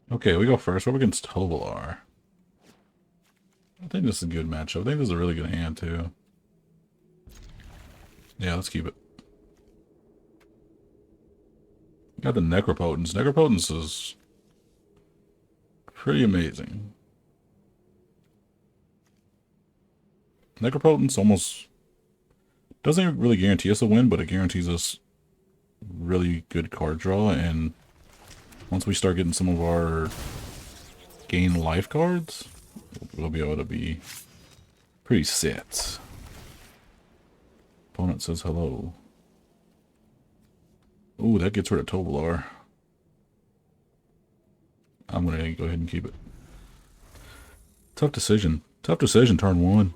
Okay, we go first. We're up against Tovolar. I think this is a good matchup. I think this is a really good hand, too. Yeah, let's keep it. Got the Necropotence. Necropotence is pretty amazing. Necropotence almost doesn't really guarantee us a win, but it guarantees us really good card draw, and once we start getting some of our gain life cards, we'll be able to be pretty set. Opponent says hello. Ooh, that gets rid of Tovolar. I'm gonna go ahead and keep it. Tough decision. Tough decision, turn one.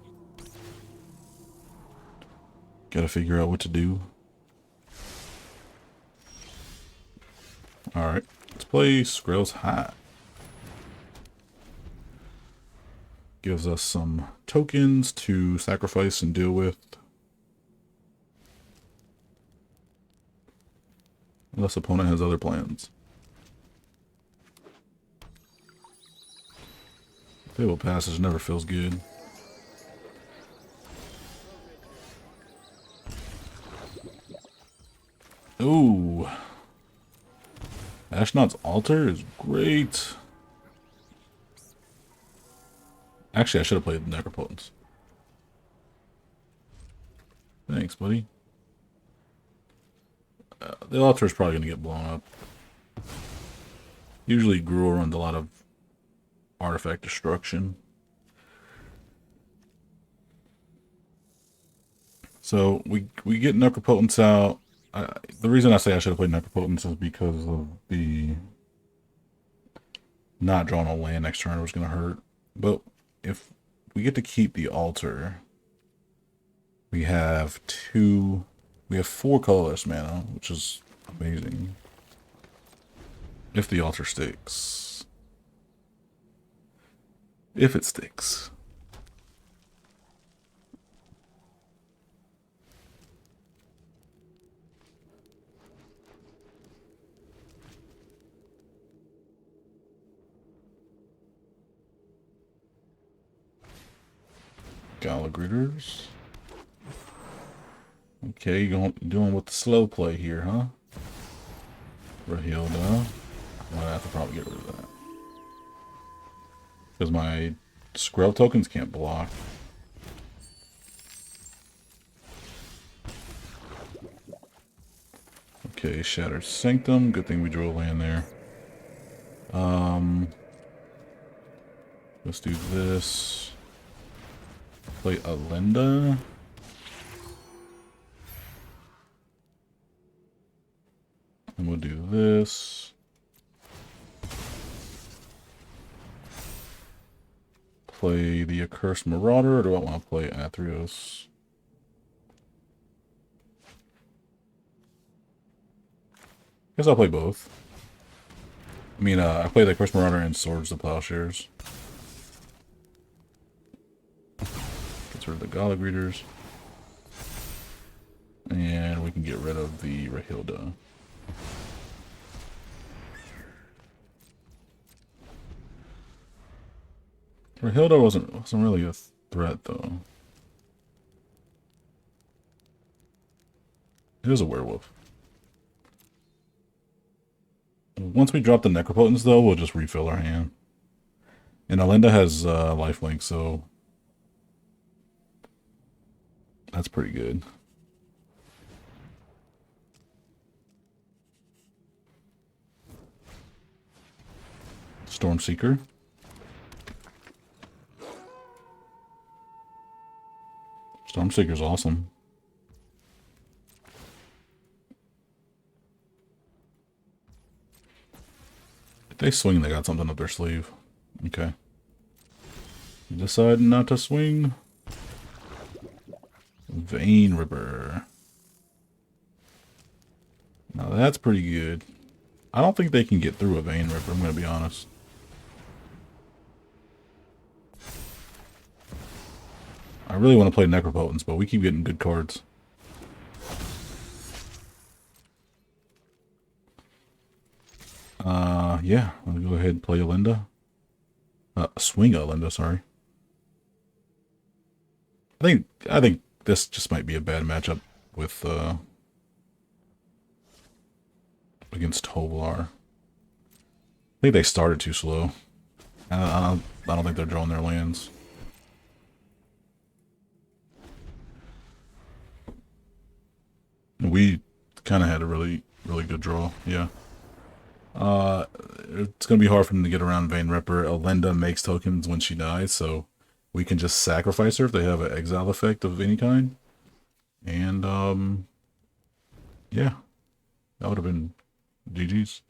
Gotta figure out what to do. Alright, let's play Skrill's Hat. Gives us some tokens to sacrifice and deal with. Unless opponent has other plans. Fable Passage never feels good. Ooh. Ashnod's Altar is great. Actually, I should have played Necropotence. Thanks, buddy. The altar is probably going to get blown up. Usually Gruul runs a lot of artifact destruction. So we get Necropotence out. The reason I say I should have played Necropotence is because of the not drawing a land next turn was going to hurt. But if we get to keep the altar, we have four colorless mana, which is amazing. If the altar sticks. If it sticks. Galagritters. Okay, you doing with the slow play here, huh? Rahilda. I'm gonna have to probably get rid of that. Because my Skrill tokens can't block. Okay, Shattered Sanctum. Good thing we drew a land there. Let's do this. Play Alinda. And we'll do this. Play the Accursed Marauder, or do I want to play Athreos? Guess I'll play both. I mean, I play the Accursed Marauder and Swords to Plowshares. Gets rid of the Galagritters. And we can get rid of the Rahilda. Rahilda wasn't really a threat, though. It was a werewolf. Once we drop the Necropotence, though, we'll just refill our hand. And Alinda has lifelink, so that's pretty good. Stormseeker. Stormseeker's awesome. If they swing, they got something up their sleeve. Okay. Decide not to swing. Vein Ripper. Now that's pretty good. I don't think they can get through a Vein Ripper, I'm going to be honest. I really want to play Necropotence, but we keep getting good cards. Yeah, I'll go ahead and play Alinda. Swing Alinda, sorry. I think this just might be a bad matchup with against Tovar. I think they started too slow. I don't think they're drawing their lands. We kind of had a really good draw. Yeah. It's gonna be hard for them to get around Vein Ripper. Alinda makes tokens when she dies, so we can just sacrifice her if they have an exile effect of any kind. And yeah, that would have been GG's.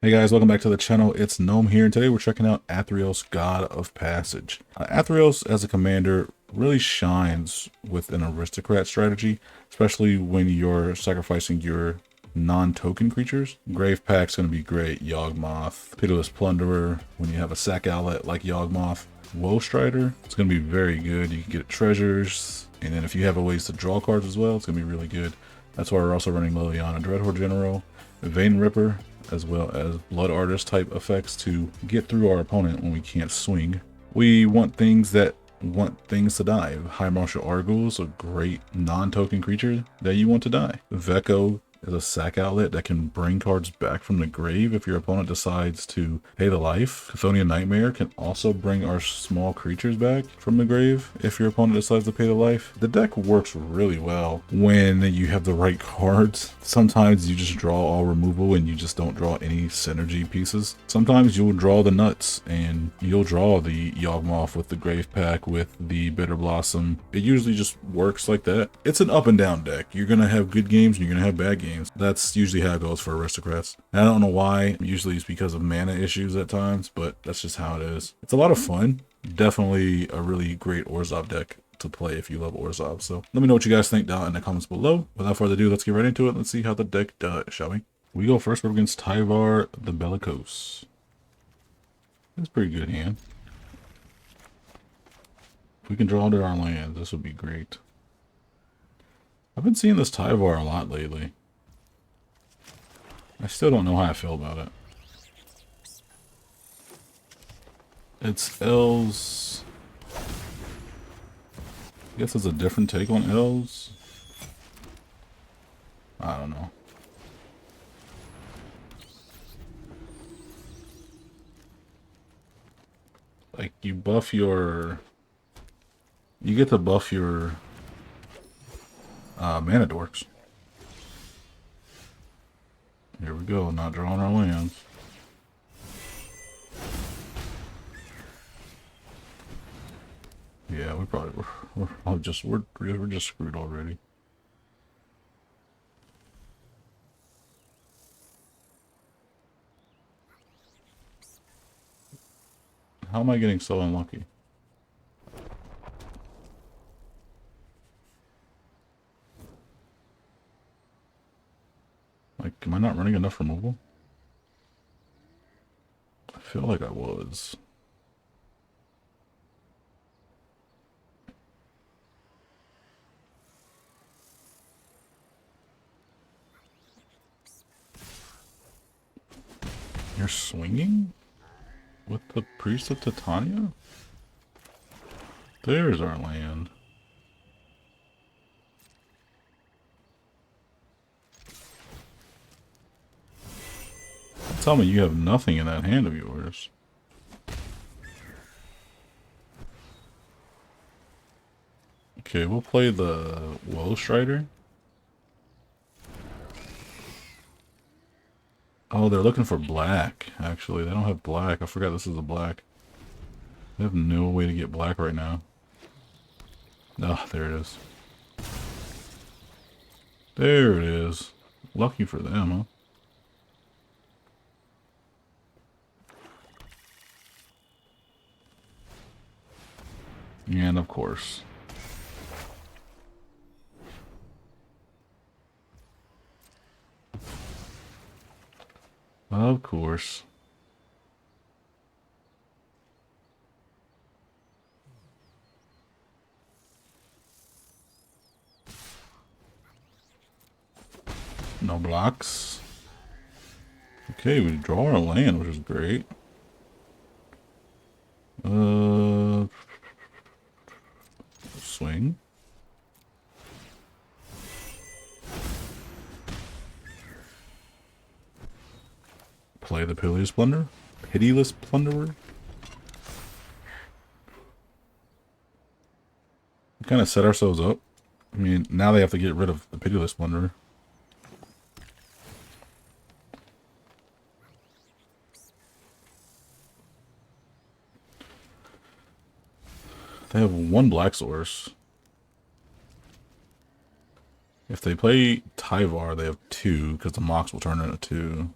Hey guys, welcome back to the channel. It's Gnome here, and today we're checking out Athreos, God of Passage. Athreos as a commander really shines with an aristocrat strategy, especially when you're sacrificing your non-token creatures. Grave Pack's going to be great. Yawgmoth, Pitiless Plunderer, when you have a sack outlet like Yawgmoth. Woe Strider, it's going to be very good. You can get treasures, and then if you have a ways to draw cards as well, it's going to be really good. That's why we're also running Liliana Dreadhorde General, Vein Ripper, as well as Blood Artist type effects to get through our opponent when we can't swing. We want things that want things to die. High Martial Argos, a great non-token creature that you want to die. Veko is a sack outlet that can bring cards back from the grave if your opponent decides to pay the life. Chthonian Nightmare can also bring our small creatures back from the grave if your opponent decides to pay the life. The deck works really well when you have the right cards. Sometimes you just draw all removal and you just don't draw any synergy pieces. Sometimes you'll draw the nuts and you'll draw the Yawgmoth with the Grave Pack with the Bitter Blossom. It usually just works like that. It's an up and down deck. You're gonna have good games and you're gonna have bad games. That's usually how it goes for aristocrats. And I don't know why. Usually it's because of mana issues at times, but that's just how it is. It's a lot of fun. Definitely a really great Orzhov deck to play if you love Orzhov. So let me know what you guys think down in the comments below. Without further ado, let's get right into it. Let's see how the deck does, shall we? We go first. We're against Tyvar the Bellicose. That's a pretty good hand. If we can draw under our lands, this would be great. I've been seeing this Tyvar a lot lately. I still don't know how I feel about it. It's L's. I guess it's a different take on L's. I don't know. Like, you buff your... You get to buff your mana dorks. Here we go, not drawing our lands. Yeah, we're just screwed already. How am I getting so unlucky? Like, am I not running enough removal? I feel like I was. You're swinging? With the Priest of Titania? There's our land. Tell me you have nothing in that hand of yours. Okay, we'll play the Woe Strider. Oh, they're looking for black, actually. They don't have black. I forgot this is a black. They have no way to get black right now. Ah, there it is. There it is. Lucky for them, huh? And of course. Of course. No blocks. Okay, we draw our land, which is great. Swing. Play the Pitiless Plunderer. We kind of set ourselves up. I mean, now they have to get rid of the Pitiless Plunderer. They have one black source. If they play Tyvar, they have two, because the Mox will turn into two.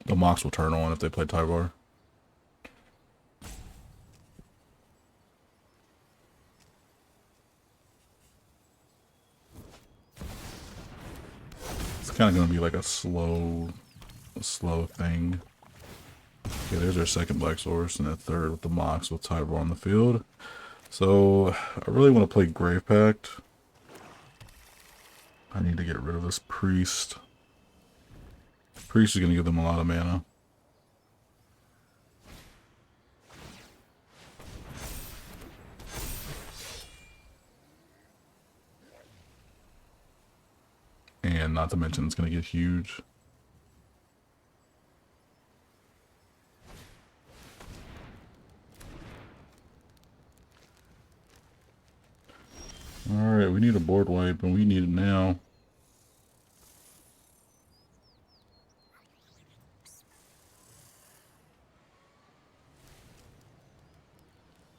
The Mox will turn on if they play Tyvar. It's kind of going to be like a slow thing. Okay, there's our second black source, and a third with the Mox with Tyvar on the field. So, I really want to play Grave Pact. I need to get rid of this Priest. Priest is going to give them a lot of mana. And not to mention, it's going to get huge. Alright, we need a board wipe, and we need it now.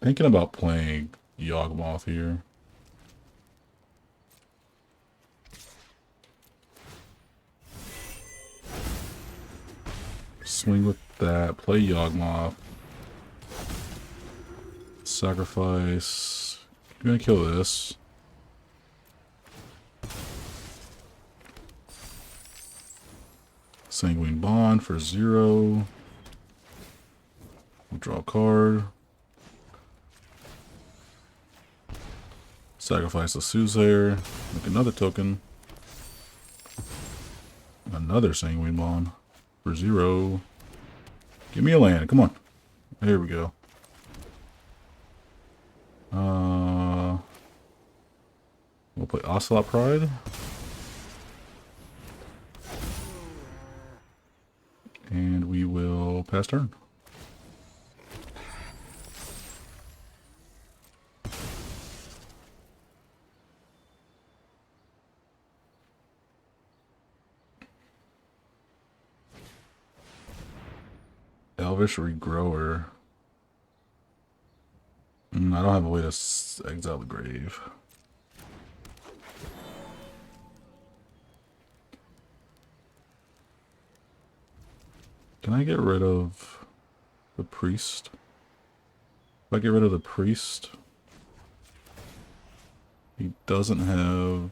Thinking about playing Yawgmoth here. Swing with that, play Yawgmoth. Sacrifice. You're gonna kill this. Sanguine Bond for 0. We'll draw a card. Sacrifice a Soothsayer. Make another token. Another Sanguine Bond for 0. Give me a land. Come on. There we go. We'll play Ocelot Pride. And we will pass turn. Elvish Regrower. I don't have a way to exile the grave. Can I get rid of the priest? If I get rid of the priest, he doesn't have...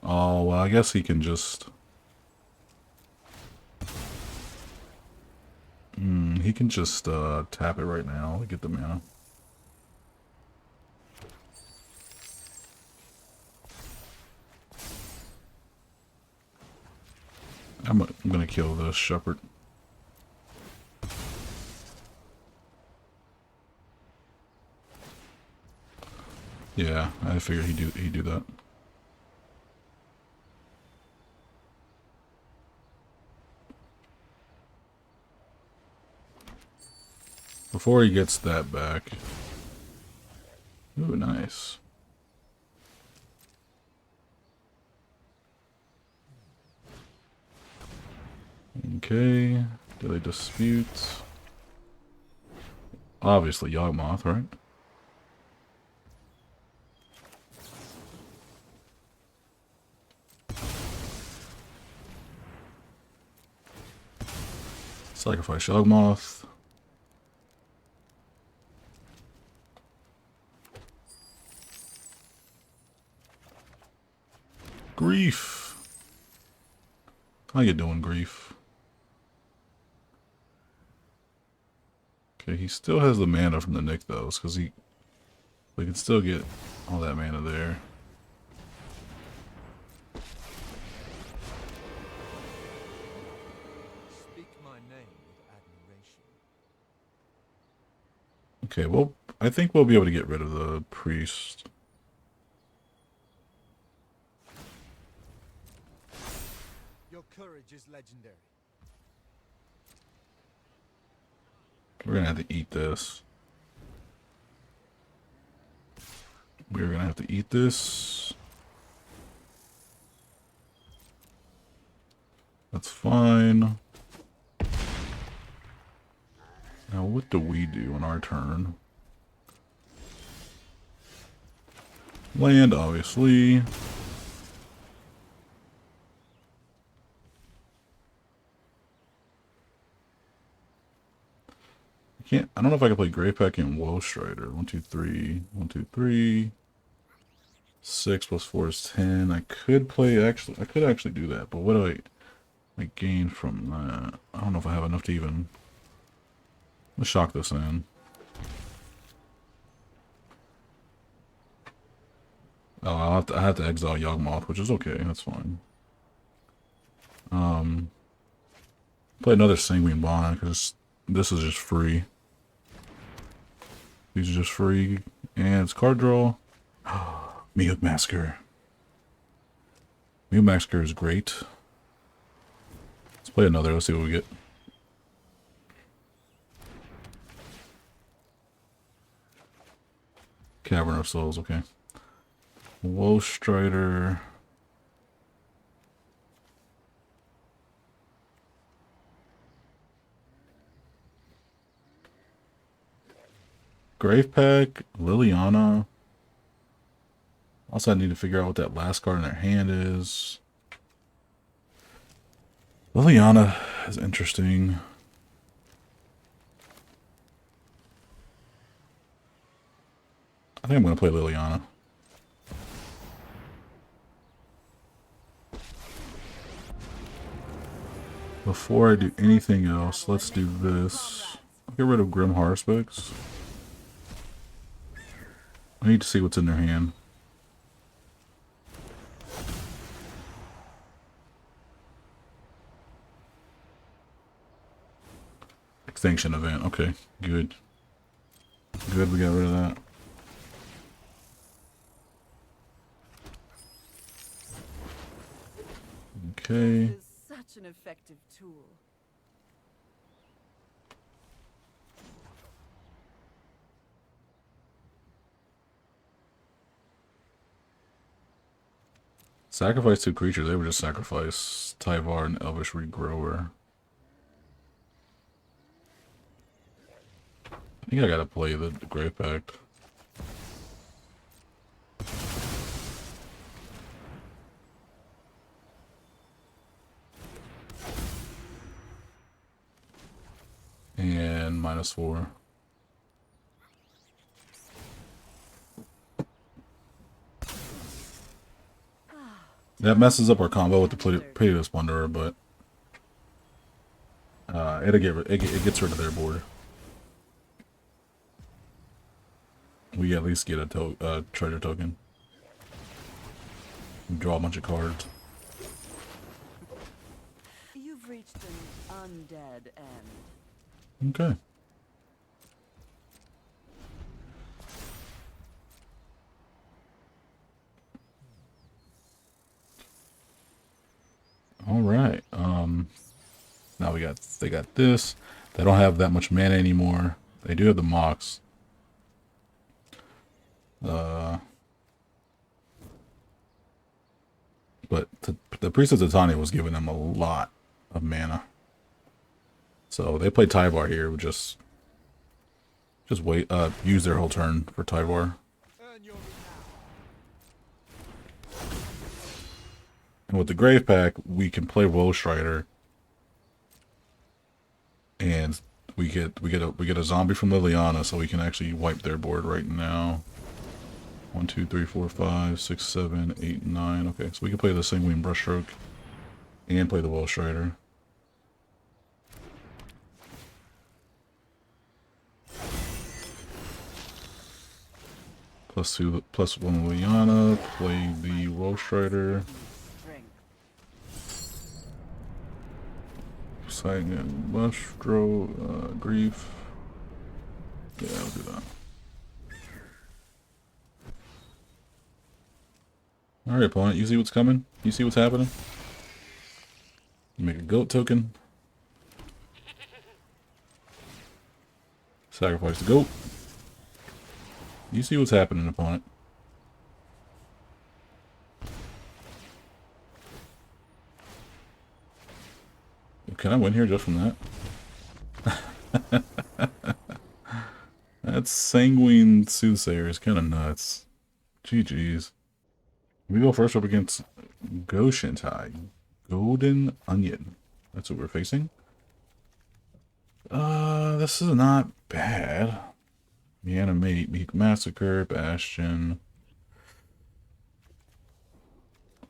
Oh, well, I guess he can just... he can just tap it right now to get the mana. I'm gonna kill the shepherd. Yeah, I figured he'd do that. Before he gets that back. Ooh, nice. Okay, daily dispute. Obviously Yawgmoth, right? Sacrifice Yawgmoth. Grief. How you doing, Grief? Okay, he still has the mana from the Nykthos, because we can still get all that mana there. Okay, well, I think we'll be able to get rid of the priest. Your courage is legendary. We're gonna have to eat this. We're gonna have to eat this. That's fine. Now, what do we do on our turn? Land, obviously. I don't know if I can play Greypack and Woe Strider. 1, 2, 3. 1, 2, 3. 6 plus 4 is 10. I could actually do that, but what do I gain from that? I don't know if I have enough to even. Let's shock this in. Oh, I have to exile Yawgmoth, which is okay. That's fine. Play another Sanguine Bond because this is just free. These are just free, and it's card draw. Mute Masker. Mute Masker is great. Let's play another. Let's see what we get. Cavern of Souls. Okay. Woe Strider. Gravepack, Liliana. Also, I need to figure out what that last card in their hand is. Liliana is interesting. I think I'm going to play Liliana. Before I do anything else, let's do this. I'll get rid of Grim Harspix. I need to see what's in their hand. Extinction event. Okay, good. Good, we got rid of that. Okay. It is such an effective tool. Sacrifice 2 creatures. They would just sacrifice Tyvar and Elvish Regrower. I think I gotta play the Grave Pact. And -4. That messes up our combo with the Pitiless Wanderer, but it gets rid of their board. We at least get a treasure token. We draw a bunch of cards. You've reached an undead end. Okay. All right. Now they got this. They don't have that much mana anymore. They do have the Mox. But the Priest of Titania was giving them a lot of mana. So they played Tyvar here. Just wait. Use their whole turn for Tyvar. And with the Grave Pack, we can play Woe Strider, and we get a zombie from Liliana, so we can actually wipe their board right now. 1, 2, 3, 4, 5, 6, 7, 8, 9. Okay, so we can play the Sanguine Brushstroke and play the Woe Strider. +2, +1 Liliana. Play the Woe Strider. Sighting and Brushstroke, Grief. Yeah, I'll do that. Alright, opponent, you see what's coming? You see what's happening? Make a goat token. Sacrifice the goat. You see what's happening, opponent. Can I win here just from that? That sanguine soothsayer is kind of nuts. GG's. We go first up against Goshentai. Golden Onion. That's what we're facing. This is not bad. Reanimate, Meek Massacre, Bastion.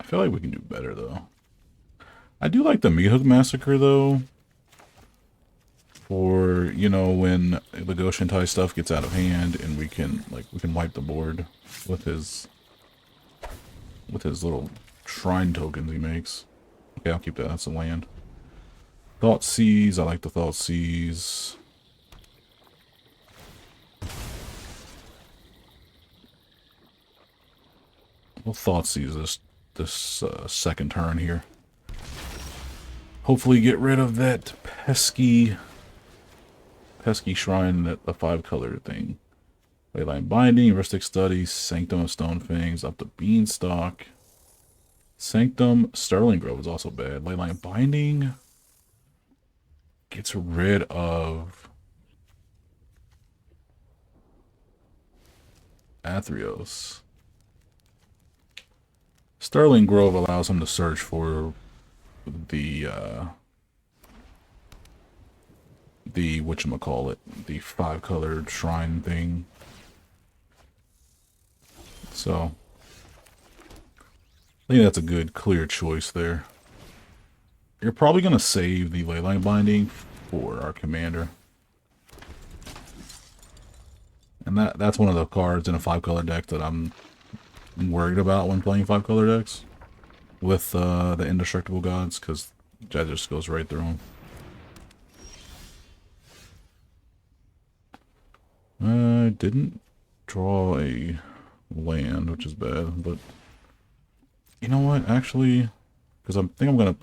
I feel like we can do better, though. I do like the Meat Massacre, though. For, you know, when the Goshentai stuff gets out of hand and we can wipe the board with his little shrine tokens he makes. Okay, I'll keep that. That's a land. Thought Seize. I like the Thought Seize. We'll Thought Seize this second turn here. Hopefully get rid of that pesky shrine, that the 5-color thing. Leyline Binding, Heuristic Study, Sanctum of Stone Fangs, up to Beanstalk. Sanctum, Sterling Grove is also bad. Leyline Binding gets rid of Athreos. Sterling Grove allows him to search for the whatchamacallit, the 5-colored shrine thing. So I think that's a good, clear choice there. You're probably going to save the Leyline Binding for our commander. And that's one of the cards in a 5-color deck that I'm worried about when playing 5-color decks. With the Indestructible Gods, because that just goes right through them. I didn't draw a land, which is bad, but you know what, actually, because I think I'm going to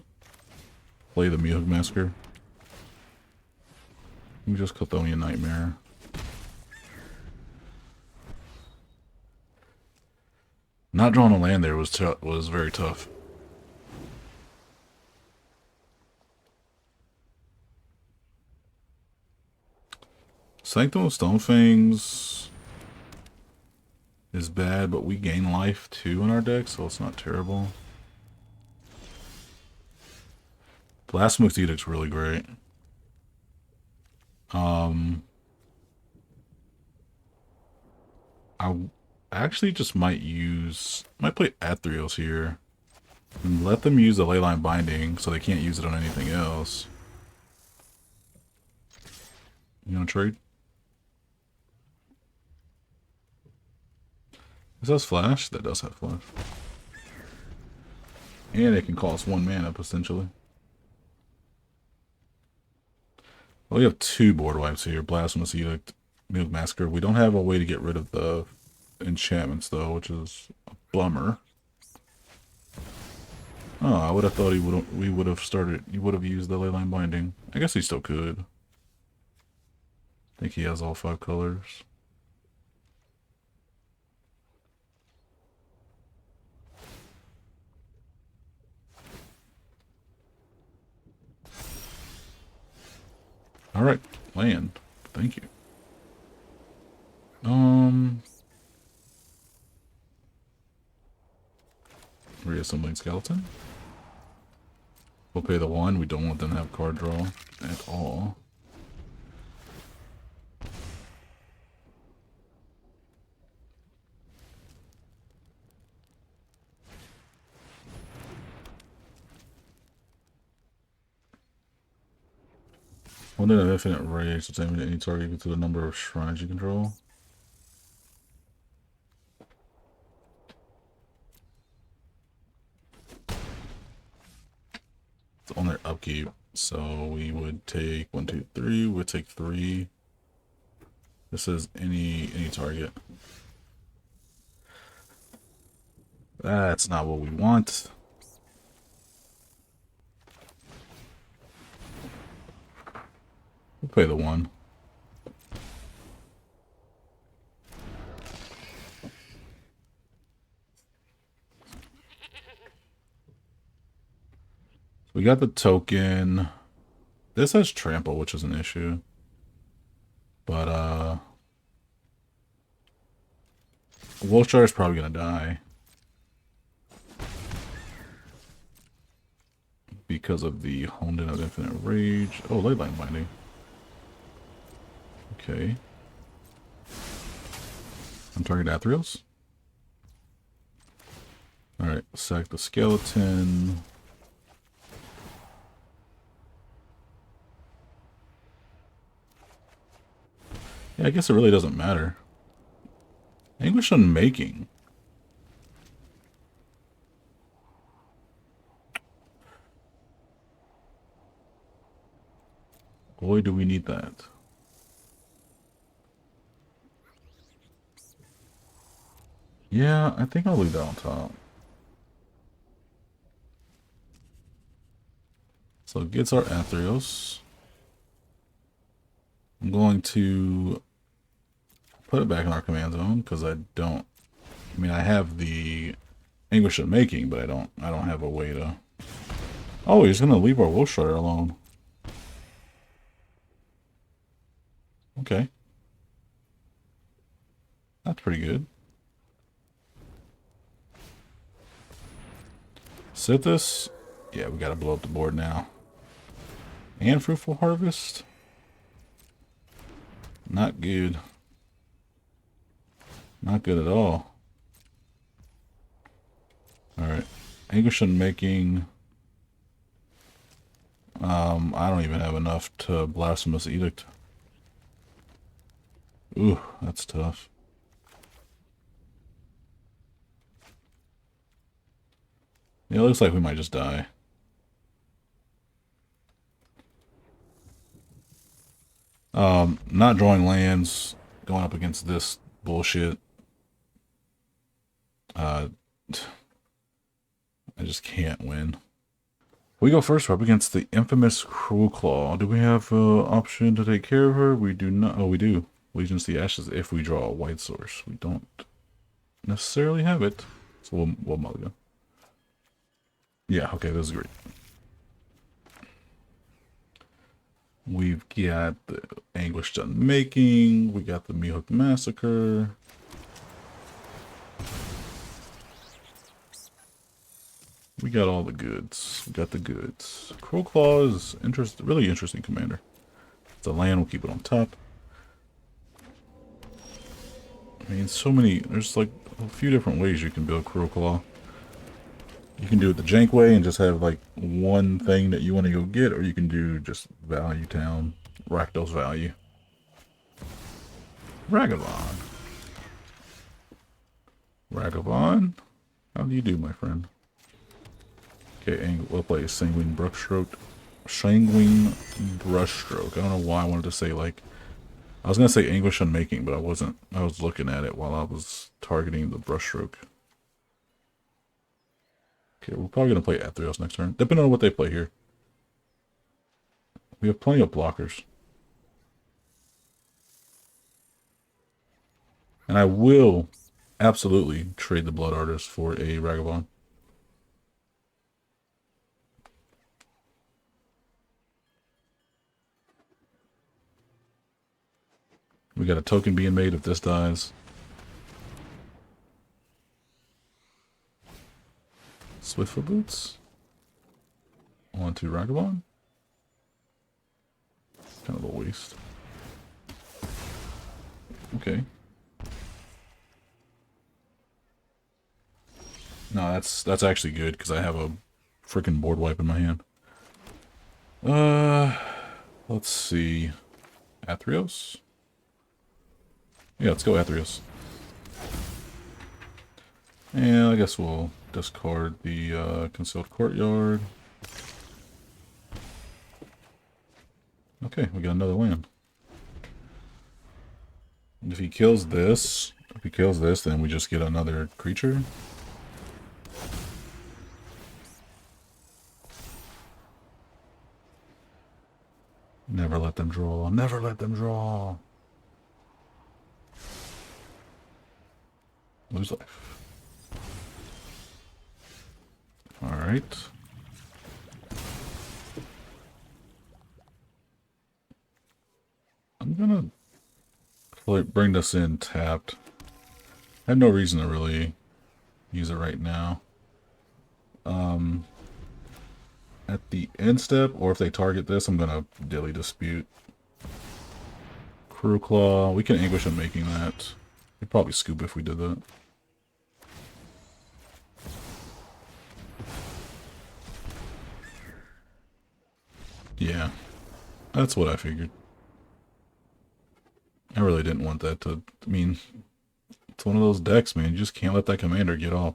play the Meat Massacre. Let me just Chthonian Nightmare. Not drawing a land there was very tough. Sanctum of Stonefangs is bad, but we gain life too in our deck, so it's not terrible. Blasphemous Edict's really great. I actually just might play Athreos here and let them use the Leyline Binding so they can't use it on anything else. You wanna trade? This has flash? That does have flash. And it can cost 1 mana, potentially. Well, we have 2 board wipes here. Blasphemous Edict, Meat Massacre. We don't have a way to get rid of the enchantments, though, which is a bummer. Oh, I would have thought he would have used the Leyline Binding. I guess he still could. I think he has all 5 colors. Alright, land. Thank you. Reassembling Skeleton. We'll pay the 1. We don't want them to have card draw at all. One of infinite rage, determine any target equal to the number of shrines you control. It's on their upkeep, so we would take 1, 2, 3. We'd take 3. This is any target. That's not what we want. We'll play the 1. We got the token. This has trample, which is an issue. But Wolfjar is probably gonna die because of the honed in of infinite rage. Oh, Leyline Binding. Okay. I'm targeting Athreos. Alright, sack the skeleton. Yeah, I guess it really doesn't matter. Anguish Unmaking. Boy, do we need that. Yeah, I think I'll leave that on top. So it gets our Athreos. I'm going to put it back in our command zone because I mean, I have the Anguish Unmaking, but I don't have a way to. Oh, he's gonna leave our Wolfshire alone. Okay. That's pretty good. Sit this. Yeah, we gotta blow up the board now. And Fruitful Harvest. Not good. Not good at all. Alright. Anguish Unmaking. I don't even have enough to Blasphemous Edict. Ooh, that's tough. Yeah, it looks like we might just die. Not drawing lands, going up against this bullshit. I just can't win. We go first. We're up against the infamous Cruelclaw. Do we have an option to take care of her? We do not. Oh, we do. Allegiance to the Ashes if we draw a white source. We don't necessarily have it. So we'll mulligan. Yeah, okay, this is great. We've got the Anguished Unmaking. We got the Mihawk Massacre. We got all the goods. We got the goods. Cruelclaw is really interesting commander. It's a land, we'll keep it on top. I mean, there's like a few different ways you can build Cruelclaw. You can do it the jank way and just have like one thing that you want to go get, or you can do just value town, Rakdos value. Ragavan. Ragavan, how do you do, my friend? Okay, we'll play Sanguine Brushstroke. Sanguine Brushstroke. I don't know why I wanted to say like, I was gonna say Anguish Unmaking, but I wasn't. I was looking at it while I was targeting the Brushstroke. Okay, we're probably going to play Athreos next turn, depending on what they play here. We have plenty of blockers. And I will absolutely trade the Blood Artist for a Ragavan. We got a token being made if this dies. Swiftfoot Boots. On to Ragavan. Kind of a waste. Okay. No, that's actually good because I have a freaking board wipe in my hand. Let's see. Athreos? Yeah, let's go Athreos. And I guess we'll discard the Concealed Courtyard. Okay, we got another land. If he kills this, then we just get another creature. Never let them draw. Never let them draw. Lose life. Alright. I'm gonna bring this in tapped. I have no reason to really use it right now. At the end step, or if they target this, I'm gonna Dilly Dispute. Cruelclaw, we can Anguish on making that. We'd probably scoop if we did that. Yeah, that's what I figured. I really didn't want that to, I mean, it's one of those decks, man. You just can't let that commander get off.